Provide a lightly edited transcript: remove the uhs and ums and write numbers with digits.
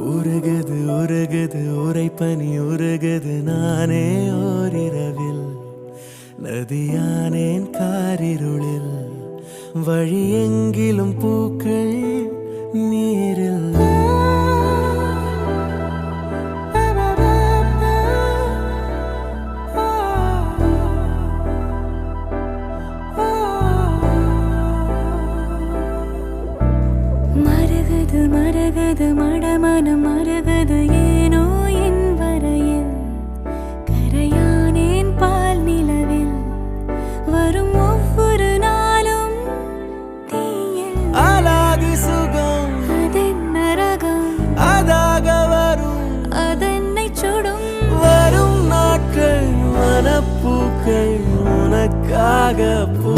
உருகுது உருகுது உரைப்பனி உருகுது நானே ஓரிரவில் நதியானேன் காரிருளில் வழி எங்கிலும் பூக்கள் நீரில் மரகது மரகது மடமனம் மரகது ஏனோ என் வரையில் கரையானேன் பால் நிலவில் வரும் ஒவ்வொரு நாளும் தீயில் அழகு சுகம் அதென்ன ரகம் அதாக வரும் அதென்னை சுடும் வரும் நாட்கள் மனப்பூக்கள் உனக்காக பூ